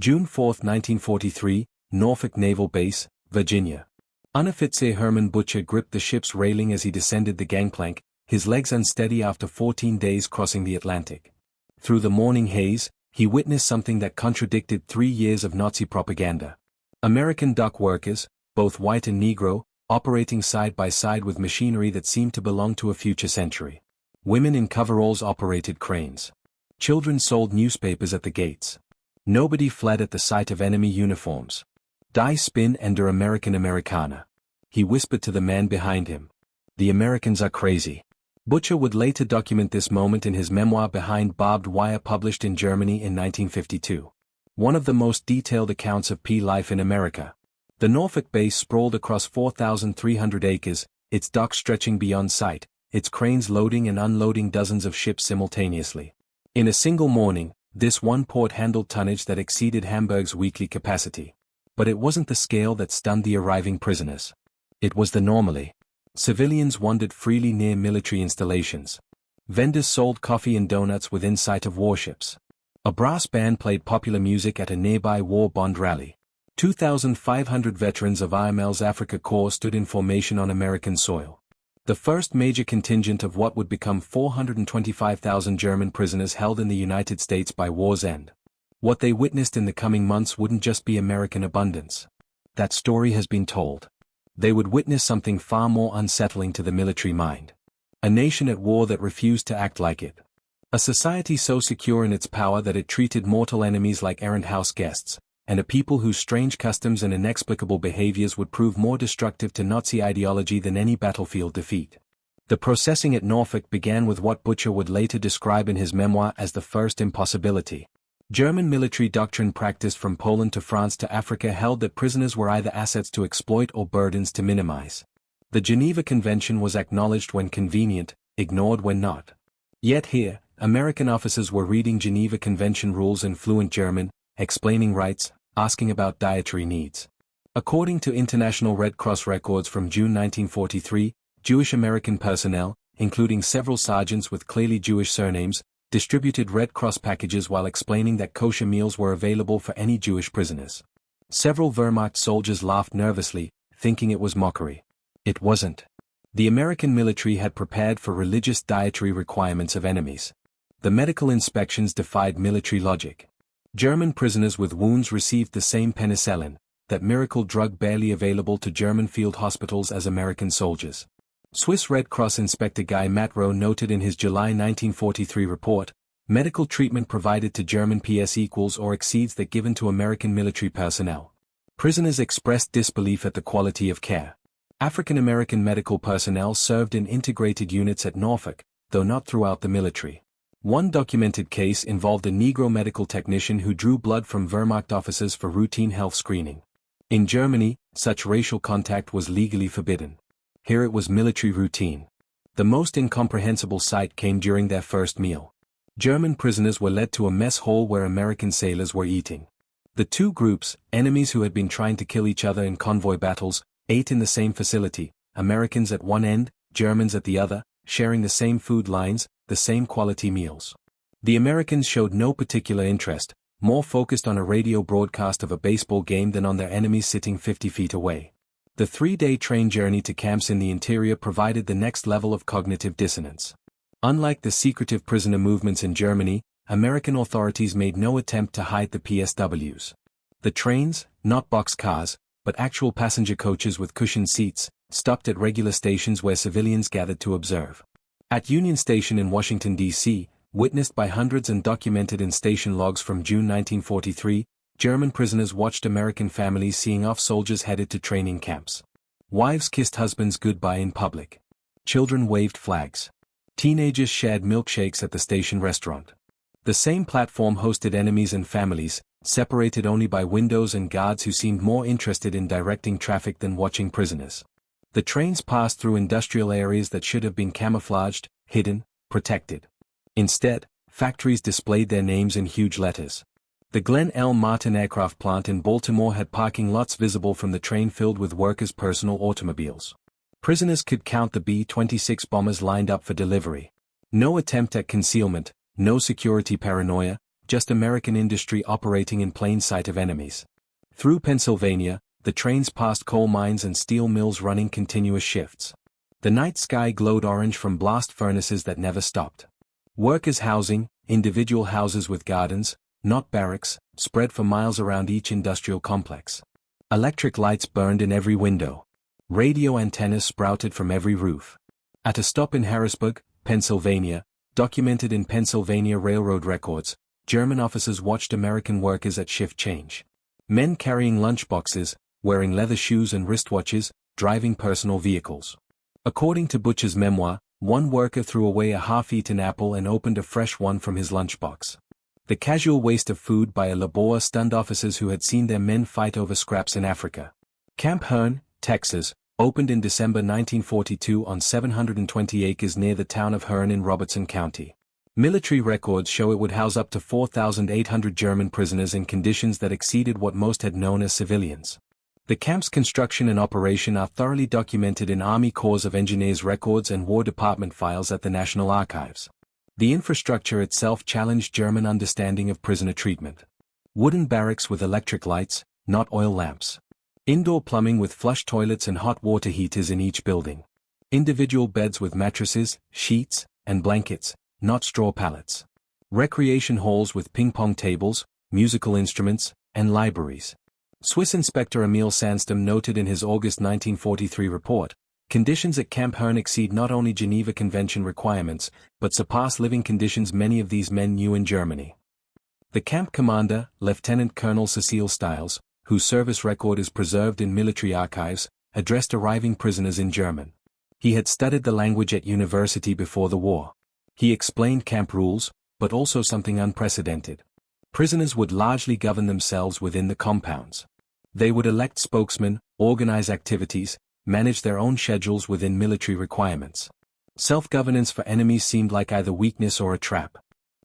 June 4, 1943, Norfolk Naval Base, Virginia. Unteroffizier Herman Butcher gripped the ship's railing as he descended the gangplank, his legs unsteady after 14 days crossing the Atlantic. Through the morning haze, he witnessed something that contradicted 3 years of Nazi propaganda. American dock workers, both white and Negro, operating side by side with machinery that seemed to belong to a future century. Women in coveralls operated cranes. Children sold newspapers at the gates. Nobody fled at the sight of enemy uniforms. Die Spin and der American Amerikaner. He whispered to the man behind him. The Americans are crazy. Butcher would later document this moment in his memoir Behind Barbed Wire, published in Germany in 1952. One of the most detailed accounts of P life in America. The Norfolk base sprawled across 4,300 acres, its docks stretching beyond sight, its cranes loading and unloading dozens of ships simultaneously. In a single morning, this one port handled tonnage that exceeded Hamburg's weekly capacity. But it wasn't the scale that stunned the arriving prisoners. It was the normally. Civilians wandered freely near military installations. Vendors sold coffee and donuts within sight of warships. A brass band played popular music at a nearby war bond rally. 2,500 veterans of IML's Africa Corps stood in formation on American soil. The first major contingent of what would become 425,000 German prisoners held in the United States by war's end. What they witnessed in the coming months wouldn't just be American abundance. That story has been told. They would witness something far more unsettling to the military mind. A nation at war that refused to act like it. A society so secure in its power that it treated mortal enemies like errant house guests, and a people whose strange customs and inexplicable behaviors would prove more destructive to Nazi ideology than any battlefield defeat. The processing at Norfolk began with what Butcher would later describe in his memoir as the first impossibility. German military doctrine practiced from Poland to France to Africa held that prisoners were either assets to exploit or burdens to minimize. The Geneva Convention was acknowledged when convenient, ignored when not. Yet here, American officers were reading Geneva Convention rules in fluent German, explaining rights, asking about dietary needs. According to International Red Cross records from June 1943, Jewish American personnel, including several sergeants with clearly Jewish surnames, distributed Red Cross packages while explaining that kosher meals were available for any Jewish prisoners. Several Wehrmacht soldiers laughed nervously, thinking it was mockery. It wasn't. The American military had prepared for religious dietary requirements of enemies. The medical inspections defied military logic. German prisoners with wounds received the same penicillin, that miracle drug barely available to German field hospitals, as American soldiers. Swiss Red Cross Inspector Guy Matro noted in his July 1943 report, medical treatment provided to German PS equals or exceeds that given to American military personnel. Prisoners expressed disbelief at the quality of care. African American medical personnel served in integrated units at Norfolk, though not throughout the military. One documented case involved a Negro medical technician who drew blood from Wehrmacht officers for routine health screening. In Germany, such racial contact was legally forbidden. Here it was military routine. The most incomprehensible sight came during their first meal. German prisoners were led to a mess hall where American sailors were eating. The two groups, enemies who had been trying to kill each other in convoy battles, ate in the same facility, Americans at one end, Germans at the other, sharing the same food lines, the same quality meals. The Americans showed no particular interest, more focused on a radio broadcast of a baseball game than on their enemies sitting 50 feet away. The 3-day train journey to camps in the interior provided the next level of cognitive dissonance. Unlike the secretive prisoner movements in Germany, American authorities made no attempt to hide the PSWs. The trains, not boxcars, but actual passenger coaches with cushioned seats, stopped at regular stations where civilians gathered to observe. At Union Station in Washington, D.C., witnessed by hundreds and documented in station logs from June 1943, German prisoners watched American families seeing off soldiers headed to training camps. Wives kissed husbands goodbye in public. Children waved flags. Teenagers shared milkshakes at the station restaurant. The same platform hosted enemies and families, separated only by windows and guards who seemed more interested in directing traffic than watching prisoners. The trains passed through industrial areas that should have been camouflaged, hidden, protected. Instead, factories displayed their names in huge letters. The Glenn L. Martin aircraft plant in Baltimore had parking lots visible from the train filled with workers' personal automobiles. Prisoners could count the B-26 bombers lined up for delivery. No attempt at concealment, no security paranoia, just American industry operating in plain sight of enemies. Through Pennsylvania, the trains passed coal mines and steel mills running continuous shifts. The night sky glowed orange from blast furnaces that never stopped. Workers' housing, individual houses with gardens, not barracks, spread for miles around each industrial complex. Electric lights burned in every window. Radio antennas sprouted from every roof. At a stop in Harrisburg, Pennsylvania, documented in Pennsylvania Railroad records, German officers watched American workers at shift change. Men carrying lunchboxes, wearing leather shoes and wristwatches, driving personal vehicles. According to Butcher's memoir, one worker threw away a half-eaten apple and opened a fresh one from his lunchbox. The casual waste of food by a labour stunned officers who had seen their men fight over scraps in Africa. Camp Hearn, Texas, opened in December 1942 on 720 acres near the town of Hearn in Robertson County. Military records show it would house up to 4,800 German prisoners in conditions that exceeded what most had known as civilians. The camp's construction and operation are thoroughly documented in Army Corps of Engineers records and War Department files at the National Archives. The infrastructure itself challenged German understanding of prisoner treatment. Wooden barracks with electric lights, not oil lamps. Indoor plumbing with flush toilets and hot water heaters in each building. Individual beds with mattresses, sheets, and blankets, not straw pallets. Recreation halls with ping-pong tables, musical instruments, and libraries. Swiss Inspector Emil Sandstorm noted in his August 1943 report, conditions at Camp Hearn exceed not only Geneva Convention requirements, but surpass living conditions many of these men knew in Germany. The camp commander, Lieutenant Colonel Cecil Stiles, whose service record is preserved in military archives, addressed arriving prisoners in German. He had studied the language at university before the war. He explained camp rules, but also something unprecedented. Prisoners would largely govern themselves within the compounds. They would elect spokesmen, organize activities, manage their own schedules within military requirements. Self-governance for enemies seemed like either weakness or a trap.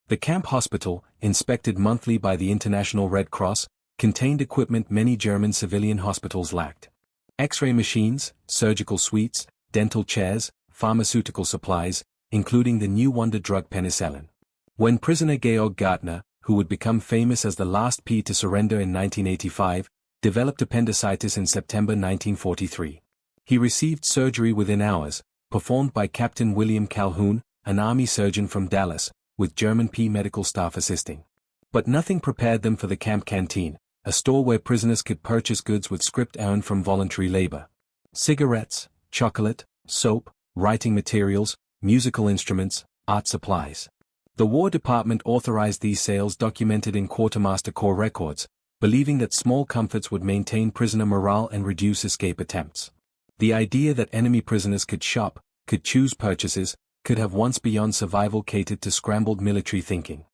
The camp hospital, inspected monthly by the International Red Cross, contained equipment many German civilian hospitals lacked. X-ray machines, surgical suites, dental chairs, pharmaceutical supplies, including the new wonder drug penicillin. When prisoner Georg Gartner, who would become famous as the last P to surrender in 1985, developed appendicitis in September 1943. He received surgery within hours, performed by Captain William Calhoun, an Army surgeon from Dallas, with German P medical staff assisting. But nothing prepared them for the camp canteen, a store where prisoners could purchase goods with scrip earned from voluntary labor. Cigarettes, chocolate, soap, writing materials, musical instruments, art supplies. The War Department authorized these sales documented in Quartermaster Corps records, believing that small comforts would maintain prisoner morale and reduce escape attempts. The idea that enemy prisoners could shop, could choose purchases, could have once beyond survival catered to scrambled military thinking.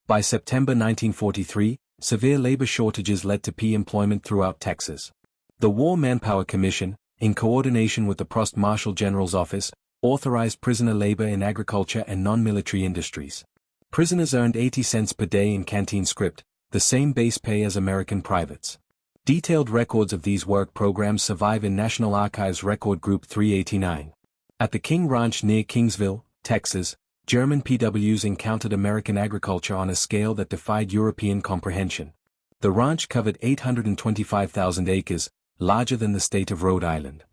By September 1943, severe labor shortages led to employment throughout Texas. The War Manpower Commission, in coordination with the Prost Marshal General's Office, authorized prisoner labor in agriculture and non-military industries. Prisoners earned 80 cents per day in canteen scrip, the same base pay as American privates. Detailed records of these work programs survive in National Archives Record Group 389. At the King Ranch near Kingsville, Texas, German POWs encountered American agriculture on a scale that defied European comprehension. The ranch covered 825,000 acres, larger than the state of Rhode Island.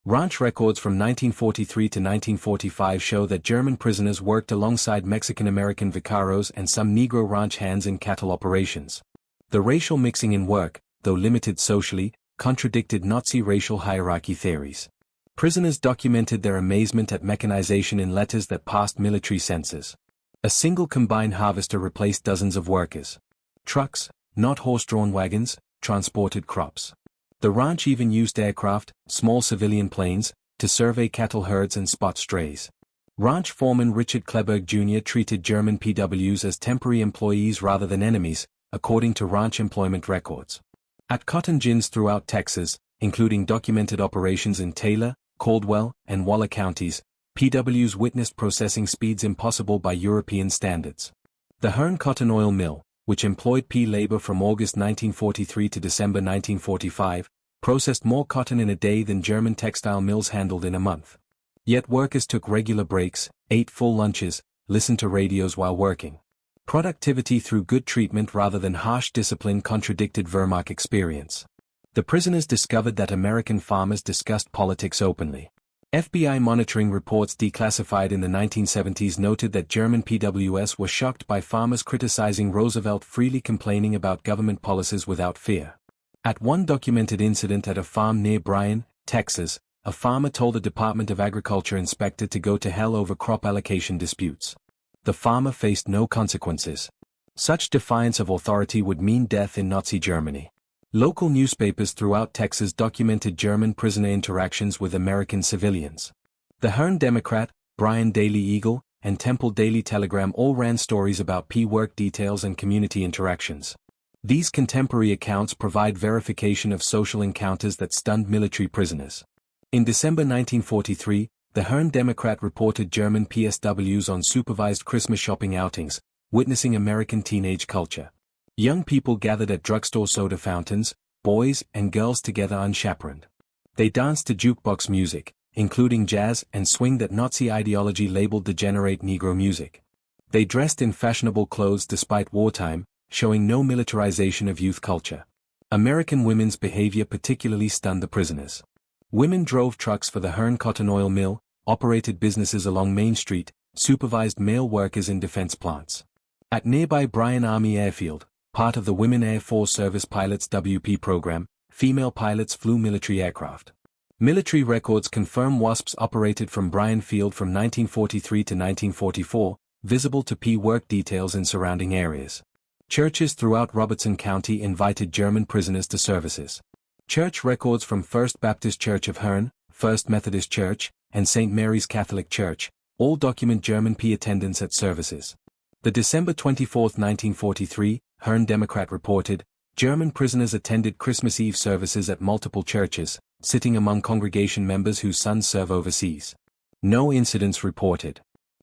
Ranch records from 1943 to 1945 show that German prisoners worked alongside Mexican-American vaqueros and some Negro ranch hands in cattle operations. The racial mixing in work, though limited socially, contradicted Nazi racial hierarchy theories. Prisoners documented their amazement at mechanization in letters that passed military censors. A single combine harvester replaced dozens of workers. Trucks, not horse-drawn wagons, transported crops. The ranch even used aircraft, small civilian planes, to survey cattle herds and spot strays. Ranch foreman Richard Kleberg Jr. treated German POWs as temporary employees rather than enemies, according to ranch employment records. At cotton gins throughout Texas, including documented operations in Taylor, Caldwell, and Waller counties, POWs witnessed processing speeds impossible by European standards. The Hearn Cotton Oil Mill, which employed labor from August 1943 to December 1945, processed more cotton in a day than German textile mills handled in a month. Yet workers took regular breaks, ate full lunches, listened to radios while working. Productivity through good treatment rather than harsh discipline contradicted Wehrmacht experience. The prisoners discovered that American farmers discussed politics openly. FBI monitoring reports declassified in the 1970s noted that German POWs were shocked by farmers criticizing Roosevelt freely complaining about government policies without fear. At one documented incident at a farm near Bryan, Texas, a farmer told a Department of Agriculture inspector to go to hell over crop allocation disputes. The farmer faced no consequences. Such defiance of authority would mean death in Nazi Germany. Local newspapers throughout Texas documented German prisoner interactions with American civilians. The Hearn Democrat, Bryan Daily Eagle, and Temple Daily Telegram all ran stories about work details and community interactions. These contemporary accounts provide verification of social encounters that stunned military prisoners. In December 1943, the Hearn Democrat reported German PSWs on supervised Christmas shopping outings, witnessing American teenage culture. Young people gathered at drugstore soda fountains, boys and girls together unchaperoned. They danced to jukebox music, including jazz and swing that Nazi ideology labeled degenerate Negro music. They dressed in fashionable clothes despite wartime, showing no militarization of youth culture. American women's behavior particularly stunned the prisoners. Women drove trucks for the Hearn Cotton Oil Mill, operated businesses along Main Street, supervised male workers in defense plants. At nearby Bryan Army Airfield, part of the Women Air Force Service Pilots WP program, female pilots flew military aircraft. Military records confirm WASPs operated from Bryan Field from 1943 to 1944, visible to work details in surrounding areas. Churches throughout Robertson County invited German prisoners to services. Church records from First Baptist Church of Hearn, First Methodist Church, and St. Mary's Catholic Church, all document German attendance at services. The December 24, 1943, Hearn Democrat reported, German prisoners attended Christmas Eve services at multiple churches, sitting among congregation members whose sons serve overseas. No incidents reported.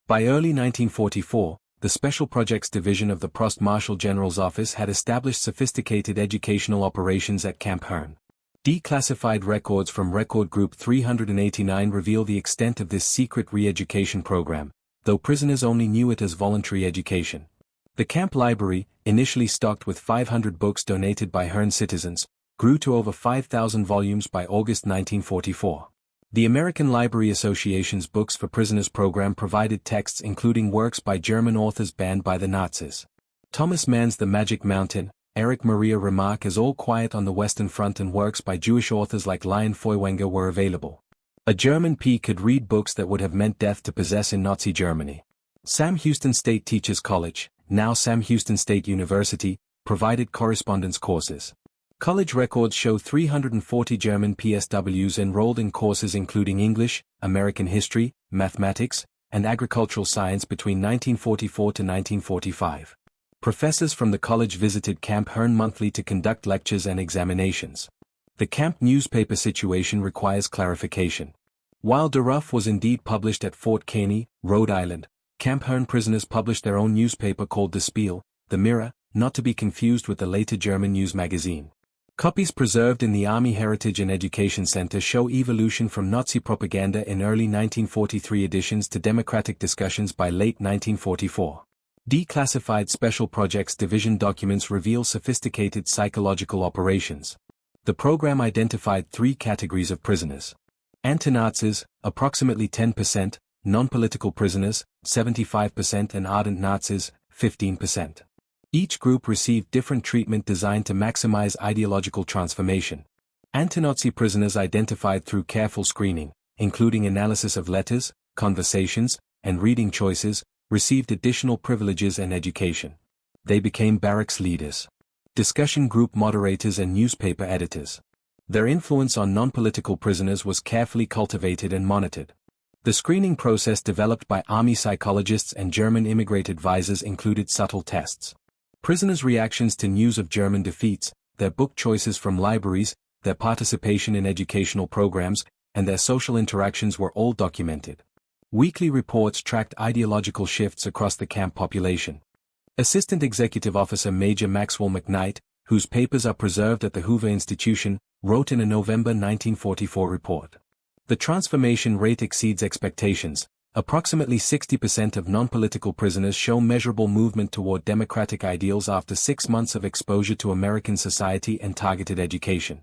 By early 1944, the Special Projects Division of the Prost Marshal General's Office had established sophisticated educational operations at Camp Hearn. Declassified records from Record Group 389 reveal the extent of this secret re-education program, though prisoners only knew it as voluntary education. The camp library, initially stocked with 500 books donated by Hearn citizens, grew to over 5,000 volumes by August 1944. The American Library Association's Books for Prisoners program provided texts including works by German authors banned by the Nazis. Thomas Mann's The Magic Mountain, Erich Maria Remarque as All Quiet on the Western Front and works by Jewish authors like Lion Feuerwenger were available. A German P could read books that would have meant death to possess in Nazi Germany. Sam Houston State Teachers College, now Sam Houston State University, provided correspondence courses. College records show 340 German PSWs enrolled in courses including English, American history, mathematics, and agricultural science between 1944 to 1945. Professors from the college visited Camp Hearn monthly to conduct lectures and examinations. The camp newspaper situation requires clarification. While Der Ruf was indeed published at Fort Caney, Rhode Island, Camp Hearn prisoners published their own newspaper called The Spiel, The Mirror, not to be confused with the later German news magazine. Copies preserved in the Army Heritage and Education Center show evolution from Nazi propaganda in early 1943 editions to democratic discussions by late 1944. Declassified Special Projects Division documents reveal sophisticated psychological operations. The program identified three categories of prisoners. Anti-Nazis, approximately 10%, non-political prisoners, 75%, and ardent Nazis, 15%. Each group received different treatment designed to maximize ideological transformation. Anti-Nazi prisoners identified through careful screening, including analysis of letters, conversations, and reading choices, received additional privileges and education. They became barracks leaders, discussion group moderators and newspaper editors. Their influence on non-political prisoners was carefully cultivated and monitored. The screening process developed by Army psychologists and German immigrant advisors included subtle tests. Prisoners' reactions to news of German defeats, their book choices from libraries, their participation in educational programs, and their social interactions were all documented. Weekly reports tracked ideological shifts across the camp population. Assistant Executive Officer Major Maxwell McKnight, whose papers are preserved at the Hoover Institution, wrote in a November 1944 report. The transformation rate exceeds expectations, Approximately 60% of non-political prisoners show measurable movement toward democratic ideals after 6 months of exposure to American society and targeted education.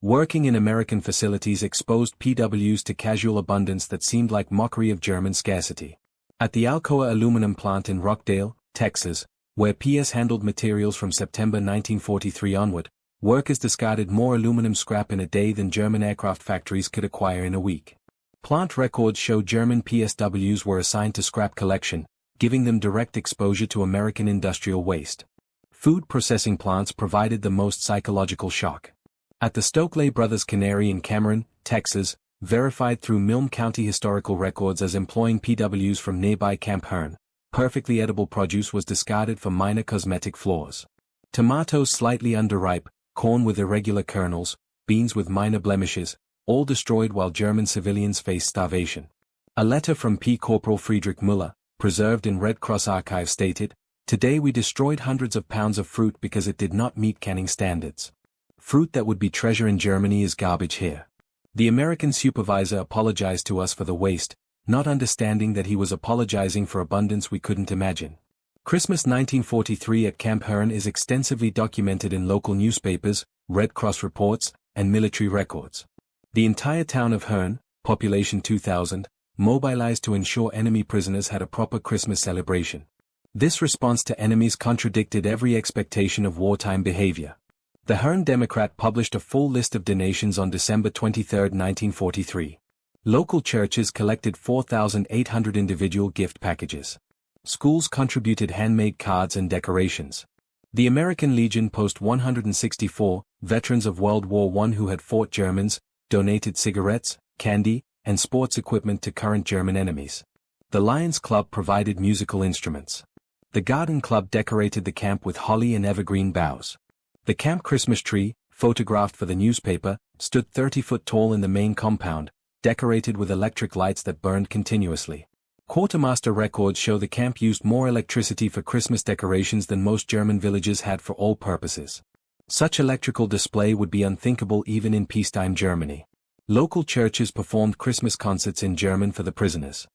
Working in American facilities exposed PWs to casual abundance that seemed like mockery of German scarcity. At the Alcoa aluminum plant in Rockdale, Texas, where PS handled materials from September 1943 onward, workers discarded more aluminum scrap in a day than German aircraft factories could acquire in a week. Plant records show German PSWs were assigned to scrap collection, giving them direct exposure to American industrial waste. Food processing plants provided the most psychological shock. At the Stokely Brothers Cannery in Cameron, Texas, verified through Milne County historical records as employing PWs from nearby Camp Hearn, perfectly edible produce was discarded for minor cosmetic flaws. Tomatoes slightly underripe, corn with irregular kernels, beans with minor blemishes, all destroyed while German civilians faced starvation. A letter from P. Corporal Friedrich Müller, preserved in Red Cross archives stated, "Today we destroyed hundreds of pounds of fruit because it did not meet canning standards. Fruit that would be treasure in Germany is garbage here." The American supervisor apologized to us for the waste, not understanding that he was apologizing for abundance we couldn't imagine. Christmas 1943 at Camp Hearn is extensively documented in local newspapers, Red Cross reports, and military records. The entire town of Hearn, population 2,000, mobilized to ensure enemy prisoners had a proper Christmas celebration. This response to enemies contradicted every expectation of wartime behavior. The Hearn Democrat published a full list of donations on December 23, 1943. Local churches collected 4,800 individual gift packages. Schools contributed handmade cards and decorations. The American Legion Post 164, veterans of World War I who had fought Germans, donated cigarettes, candy, and sports equipment to current German enemies. The Lions Club provided musical instruments. The Garden Club decorated the camp with holly and evergreen boughs. The camp Christmas tree, photographed for the newspaper, stood 30 foot tall in the main compound, decorated with electric lights that burned continuously. Quartermaster records show the camp used more electricity for Christmas decorations than most German villages had for all purposes. Such electrical display would be unthinkable even in peacetime Germany. Local churches performed Christmas concerts in German for the prisoners.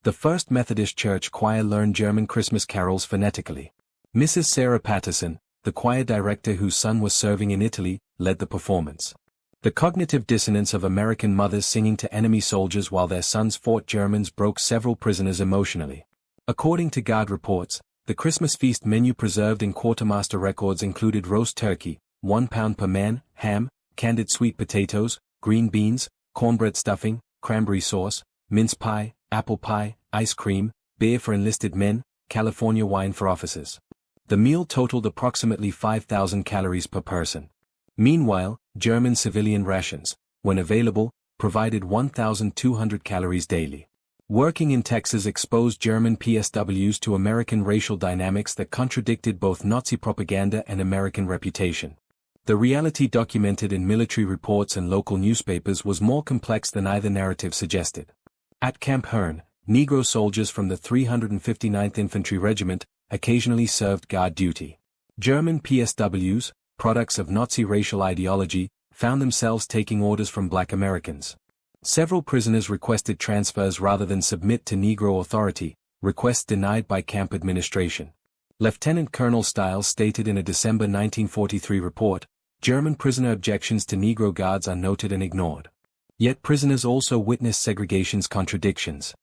The First Methodist Church choir learned German Christmas carols phonetically. Mrs. Sarah Patterson, the choir director whose son was serving in Italy, led the performance. The cognitive dissonance of American mothers singing to enemy soldiers while their sons fought Germans broke several prisoners emotionally. According to Guard reports, the Christmas feast menu preserved in Quartermaster records included roast turkey, 1 pound per man, ham, candied sweet potatoes, green beans, cornbread stuffing, cranberry sauce, mince pie, apple pie, ice cream, beer for enlisted men, California wine for officers. The meal totaled approximately 5,000 calories per person. Meanwhile, German civilian rations, when available, provided 1,200 calories daily. Working in Texas exposed German PSWs to American racial dynamics that contradicted both Nazi propaganda and American reputation. The reality documented in military reports and local newspapers was more complex than either narrative suggested. At Camp Hearn, Negro soldiers from the 359th Infantry Regiment occasionally served guard duty. German PSWs, products of Nazi racial ideology, found themselves taking orders from black Americans. Several prisoners requested transfers rather than submit to Negro authority, requests denied by camp administration. Lieutenant Colonel Stiles stated in a December 1943 report, German prisoner objections to Negro guards are noted and ignored. Yet prisoners also witnessed segregation's contradictions.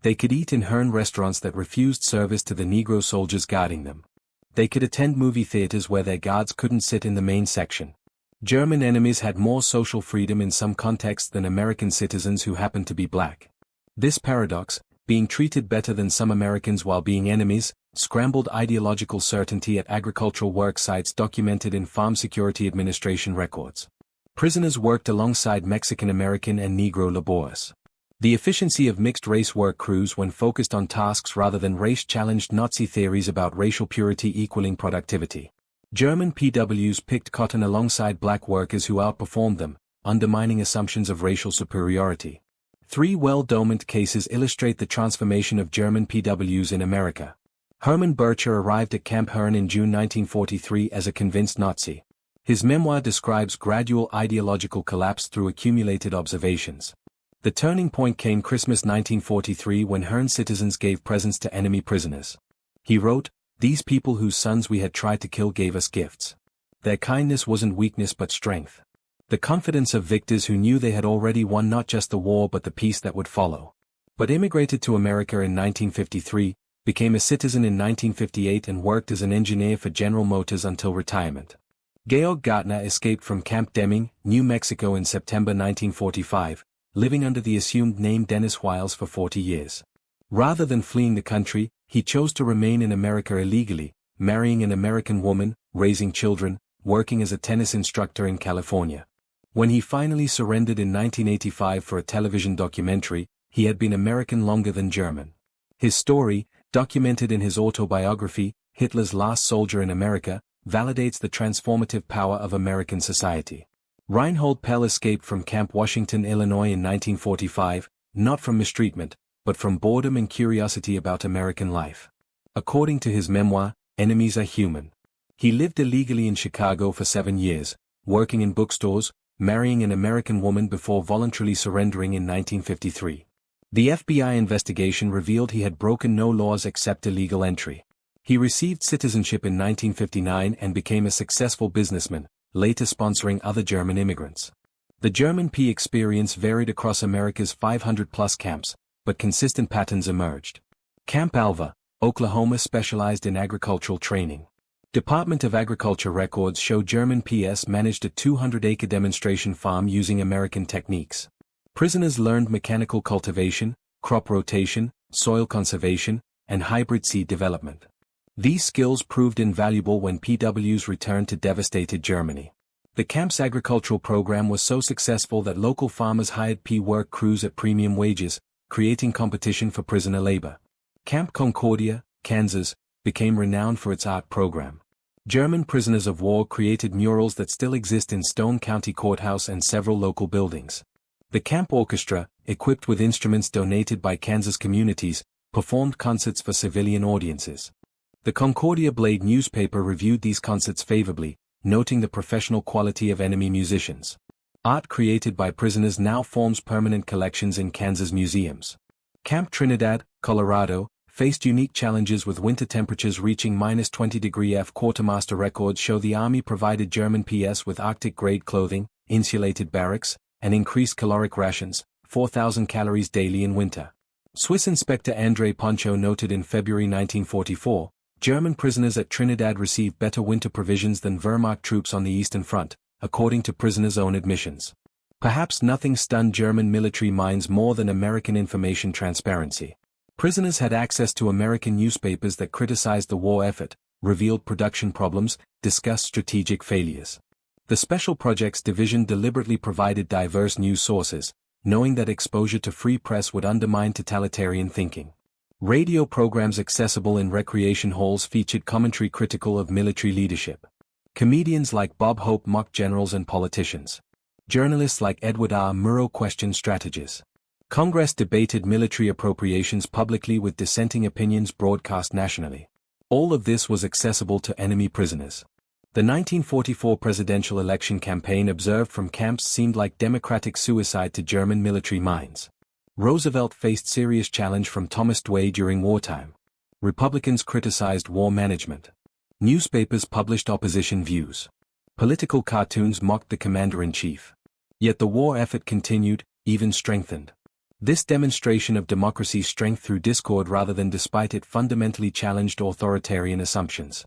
They could eat in Hearn restaurants that refused service to the Negro soldiers guarding them. They could attend movie theaters where their guards couldn't sit in the main section. German enemies had more social freedom in some contexts than American citizens who happened to be black. This paradox, being treated better than some Americans while being enemies, scrambled ideological certainty at agricultural work sites documented in Farm Security Administration records. Prisoners worked alongside Mexican-American and Negro laborers. The efficiency of mixed-race work crews when focused on tasks rather than race-challenged Nazi theories about racial purity equaling productivity. German PWs picked cotton alongside black workers who outperformed them, undermining assumptions of racial superiority. 3 well-documented cases illustrate the transformation of German PWs in America. Hermann Bircher arrived at Camp Hearn in June 1943 as a convinced Nazi. His memoir describes gradual ideological collapse through accumulated observations. The turning point came Christmas 1943 when Herrn's citizens gave presents to enemy prisoners. He wrote, "These people whose sons we had tried to kill gave us gifts. Their kindness wasn't weakness but strength. The confidence of victors who knew they had already won not just the war but the peace that would follow." But immigrated to America in 1953, became a citizen in 1958 and worked as an engineer for General Motors until retirement. Georg Gartner escaped from Camp Deming, New Mexico in September 1945, living under the assumed name Dennis Wiles for 40 years. Rather than fleeing the country, he chose to remain in America illegally, marrying an American woman, raising children, working as a tennis instructor in California. When he finally surrendered in 1985 for a television documentary, he had been American longer than German. His story, documented in his autobiography, Hitler's Last Soldier in America, validates the transformative power of American society. Reinhold Pell escaped from Camp Washington, Illinois in 1945, not from mistreatment, but from boredom and curiosity about American life. According to his memoir, Enemies Are Human. He lived illegally in Chicago for 7 years, working in bookstores, marrying an American woman before voluntarily surrendering in 1953. The FBI investigation revealed he had broken no laws except illegal entry. He received citizenship in 1959 and became a successful businessman, later sponsoring other German immigrants. The German P experience varied across America's 500-plus camps, but consistent patterns emerged. Camp Alva, Oklahoma specialized in agricultural training. Department of Agriculture records show German PS managed a 200-acre demonstration farm using American techniques. Prisoners learned mechanical cultivation, crop rotation, soil conservation, and hybrid seed development. These skills proved invaluable when PWs returned to devastated Germany. The camp's agricultural program was so successful that local farmers hired P-work crews at premium wages, creating competition for prisoner labor. Camp Concordia, Kansas, became renowned for its art program. German prisoners of war created murals that still exist in Stone County Courthouse and several local buildings. The camp orchestra, equipped with instruments donated by Kansas communities, performed concerts for civilian audiences. The Concordia Blade newspaper reviewed these concerts favorably, noting the professional quality of enemy musicians. Art created by prisoners now forms permanent collections in Kansas museums. Camp Trinidad, Colorado, faced unique challenges with winter temperatures reaching -20 F. Quartermaster records show the Army provided German PS with Arctic-grade clothing, insulated barracks, and increased caloric rations, 4,000 calories daily in winter. Swiss Inspector André Poncho noted in February 1944, German prisoners at Trinidad received better winter provisions than Wehrmacht troops on the Eastern Front, according to prisoners' own admissions. Perhaps nothing stunned German military minds more than American information transparency. Prisoners had access to American newspapers that criticized the war effort, revealed production problems, discussed strategic failures. The Special Projects Division deliberately provided diverse news sources, knowing that exposure to free press would undermine totalitarian thinking. Radio programs accessible in recreation halls featured commentary critical of military leadership. Comedians like Bob Hope mocked generals and politicians. Journalists like Edward R. Murrow questioned strategies. Congress debated military appropriations publicly with dissenting opinions broadcast nationally. All of this was accessible to enemy prisoners. The 1944 presidential election campaign observed from camps seemed like democratic suicide to German military minds. Roosevelt faced serious challenge from Thomas Dewey during wartime. Republicans criticized war management. Newspapers published opposition views. Political cartoons mocked the commander-in-chief. Yet the war effort continued, even strengthened. This demonstration of democracy's strength through discord rather than despite it fundamentally challenged authoritarian assumptions.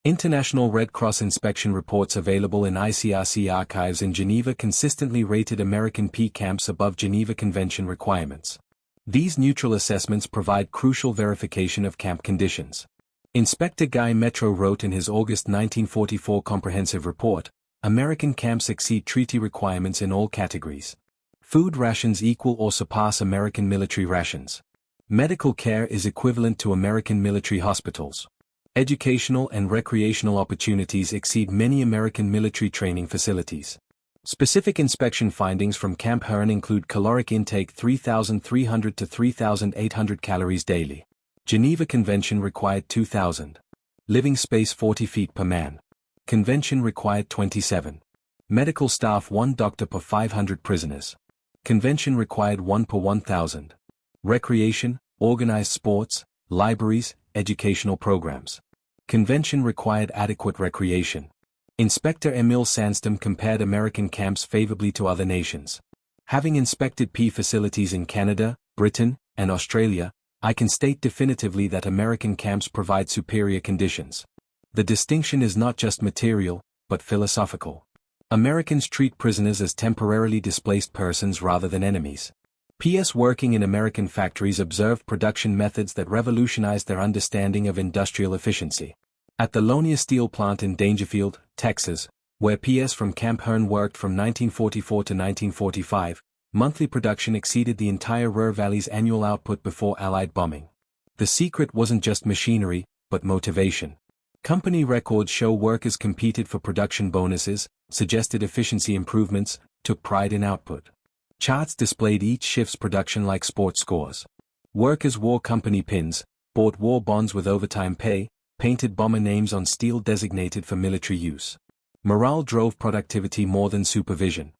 International Red Cross inspection reports available in ICRC archives in Geneva consistently rated American P camps above Geneva Convention requirements. These neutral assessments provide crucial verification of camp conditions. Inspector Guy Metro wrote in his August 1944 comprehensive report, "American camps exceed treaty requirements in all categories. Food rations equal or surpass American military rations. Medical care is equivalent to American military hospitals. Educational and recreational opportunities exceed many American military training facilities." Specific inspection findings from Camp Herrn include caloric intake 3,300 to 3,800 calories daily. Geneva Convention required 2,000. Living space 40 feet per man. Convention required 27. Medical staff 1 doctor per 500 prisoners. Convention required 1 per 1,000. Recreation, organized sports, libraries, educational programs. Convention required adequate recreation. Inspector Emil Sandstorm compared American camps favorably to other nations. Having inspected P facilities in Canada, Britain, and Australia, I can state definitively that American camps provide superior conditions. The distinction is not just material, but philosophical. Americans treat prisoners as temporarily displaced persons rather than enemies. PS working in American factories observed production methods that revolutionized their understanding of industrial efficiency. At the Lonia Steel Plant in Dangerfield, Texas, where PS from Camp Hearn worked from 1944 to 1945, monthly production exceeded the entire Ruhr Valley's annual output before Allied bombing. The secret wasn't just machinery, but motivation. Company records show workers competed for production bonuses, suggested efficiency improvements, took pride in output. Charts displayed each shift's production like sports scores. Workers wore company pins, bought war bonds with overtime pay, painted bomber names on steel designated for military use. Morale drove productivity more than supervision.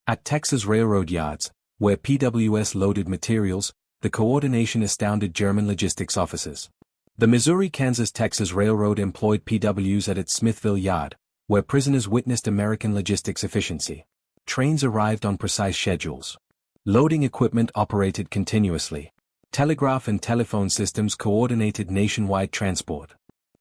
At Texas railroad yards, where PWS loaded materials, the coordination astounded German logistics officers. The Missouri-Kansas-Texas Railroad employed PWs at its Smithville yard, where prisoners witnessed American logistics efficiency. Trains arrived on precise schedules. Loading equipment operated continuously. Telegraph and telephone systems coordinated nationwide transport.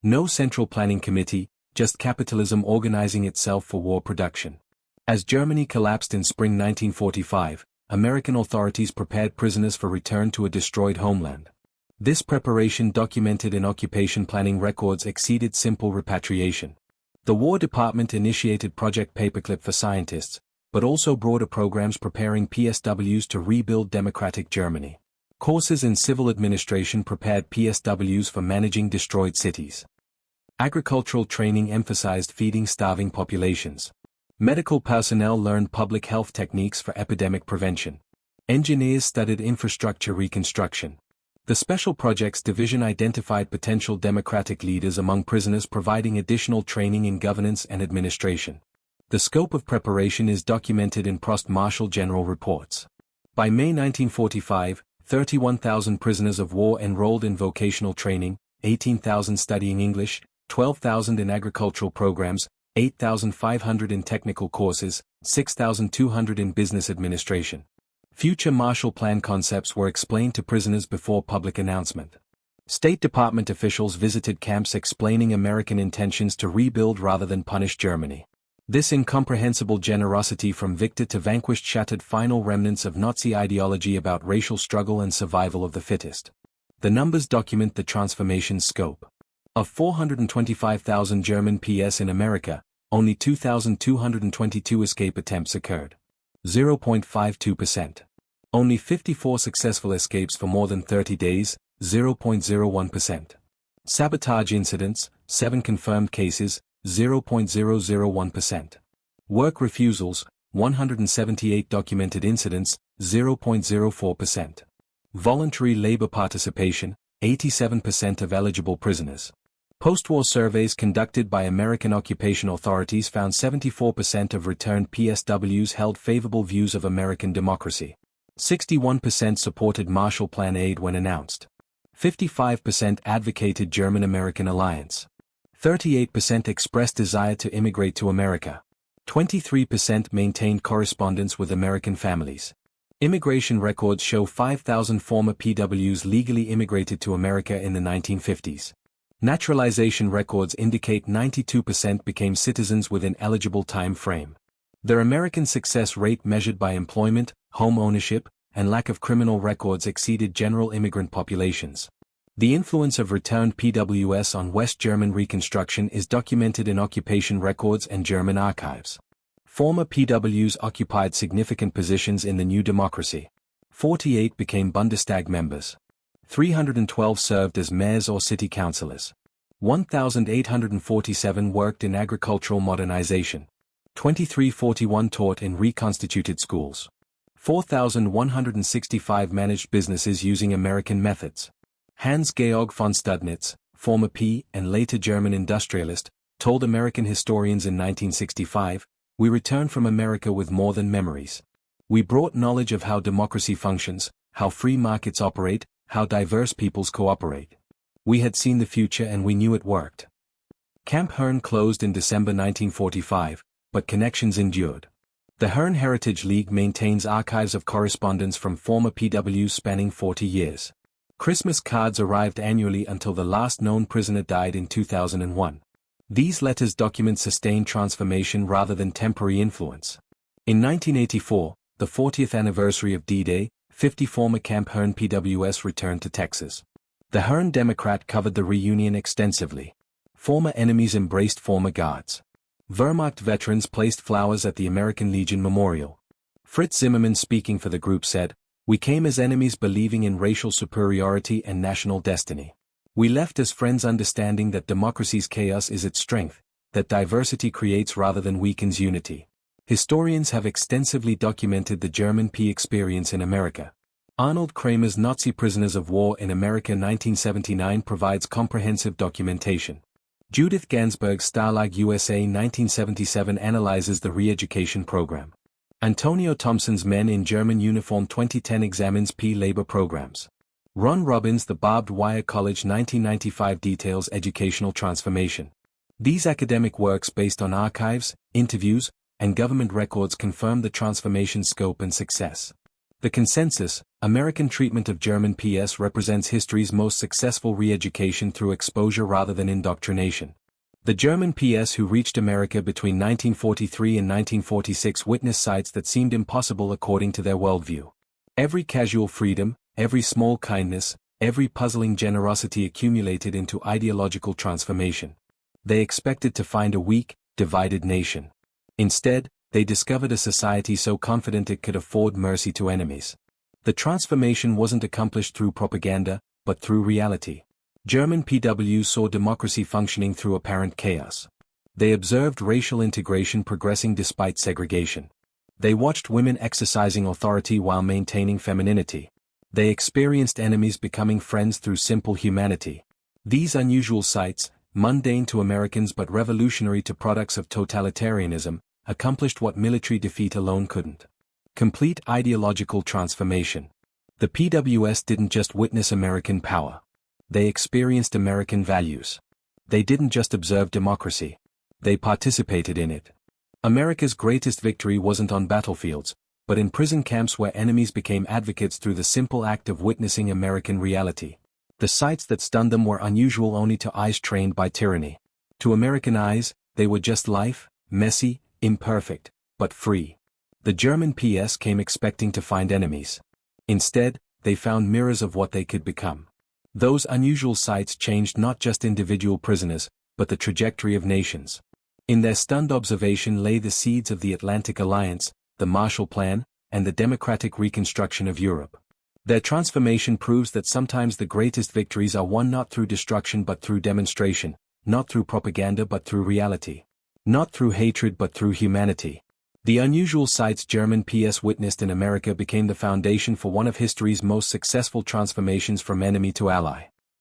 No central planning committee, just capitalism organizing itself for war production. As Germany collapsed in spring 1945, American authorities prepared prisoners for return to a destroyed homeland. This preparation documented in occupation planning records exceeded simple repatriation. The War Department initiated Project Paperclip for scientists, but also broader programs preparing PSWs to rebuild democratic Germany. Courses in civil administration prepared PSWs for managing destroyed cities. Agricultural training emphasized feeding starving populations. Medical personnel learned public health techniques for epidemic prevention. Engineers studied infrastructure reconstruction. The Special Projects Division identified potential democratic leaders among prisoners, providing additional training in governance and administration. The scope of preparation is documented in Prost-Marshall General Reports. By May 1945, 31,000 prisoners of war enrolled in vocational training, 18,000 studying English, 12,000 in agricultural programs, 8,500 in technical courses, 6,200 in business administration. Future Marshall Plan concepts were explained to prisoners before public announcement. State Department officials visited camps explaining American intentions to rebuild rather than punish Germany. This incomprehensible generosity from victor to vanquished shattered final remnants of Nazi ideology about racial struggle and survival of the fittest. The numbers document the transformation's scope. Of 425,000 German PS in America, only 2,222 escape attempts occurred. 0.52%. Only 54 successful escapes for more than 30 days, 0.01%. Sabotage incidents, 7 confirmed cases, 0.001%. Work refusals, 178 documented incidents, 0.04%. Voluntary labor participation, 87% of eligible prisoners. Post-war surveys conducted by American occupation authorities found 74% of returned PSWs held favorable views of American democracy. 61% supported Marshall Plan aid when announced. 55% advocated German-American alliance. 38% expressed desire to immigrate to America. 23% maintained correspondence with American families. Immigration records show 5,000 former PWs legally immigrated to America in the 1950s. Naturalization records indicate 92% became citizens within eligible time frame. Their American success rate measured by employment, home ownership, and lack of criminal records exceeded general immigrant populations. The influence of returned PWS on West German Reconstruction is documented in occupation records and German archives. Former PWs occupied significant positions in the new democracy. 48 became Bundestag members. 312 served as mayors or city councillors. 1,847 worked in agricultural modernization. 2,341 taught in reconstituted schools. 4,165 managed businesses using American methods. Hans-Georg von Studnitz, former P and later German industrialist, told American historians in 1965, "We return from America with more than memories. We brought knowledge of how democracy functions, how free markets operate, how diverse peoples cooperate. We had seen the future and we knew it worked. Camp Hearn closed in December 1945, but connections endured. The Hearn Heritage League maintains archives of correspondence from former PWs spanning 40 years. Christmas cards arrived annually until the last known prisoner died in 2001. These letters document sustained transformation rather than temporary influence. In 1984, the 40th anniversary of D-Day, 50 former Camp Hearn PWS returned to Texas. The Hearn Democrat covered the reunion extensively. Former enemies embraced former guards. Wehrmacht veterans placed flowers at the American Legion Memorial. Fritz Zimmermann, speaking for the group, said, "We came as enemies believing in racial superiority and national destiny. We left as friends understanding that democracy's chaos is its strength, that diversity creates rather than weakens unity." Historians have extensively documented the German P experience in America. Arnold Kramer's Nazi Prisoners of War in America 1979 provides comprehensive documentation. Judith Gansberg's Stalag USA 1977 analyzes the re-education program. Antonio Thompson's Men in German Uniform 2010 examines P labor programs. Ron Robbins' The Barbed Wire College 1995 details educational transformation. These academic works based on archives, interviews, and government records confirm the transformation's scope and success. The consensus, American treatment of German PS represents history's most successful re-education through exposure rather than indoctrination. The German PS who reached America between 1943 and 1946 witnessed sights that seemed impossible according to their worldview. Every casual freedom, every small kindness, every puzzling generosity accumulated into ideological transformation. They expected to find a weak, divided nation. Instead, they discovered a society so confident it could afford mercy to enemies. The transformation wasn't accomplished through propaganda, but through reality. German PWs saw democracy functioning through apparent chaos. They observed racial integration progressing despite segregation. They watched women exercising authority while maintaining femininity. They experienced enemies becoming friends through simple humanity. These unusual sights, mundane to Americans but revolutionary to products of totalitarianism, accomplished what military defeat alone couldn't. Complete ideological transformation. The PWS didn't just witness American power. They experienced American values. They didn't just observe democracy. They participated in it. America's greatest victory wasn't on battlefields, but in prison camps where enemies became advocates through the simple act of witnessing American reality. The sights that stunned them were unusual only to eyes trained by tyranny. To American eyes, they were just life, messy, imperfect, but free. The German PS came expecting to find enemies. Instead, they found mirrors of what they could become. Those unusual sights changed not just individual prisoners, but the trajectory of nations. In their stunned observation lay the seeds of the Atlantic Alliance, the Marshall Plan, and the democratic reconstruction of Europe. Their transformation proves that sometimes the greatest victories are won not through destruction but through demonstration, not through propaganda but through reality. Not through hatred but through humanity. The unusual sights German PS witnessed in America became the foundation for one of history's most successful transformations from enemy to ally.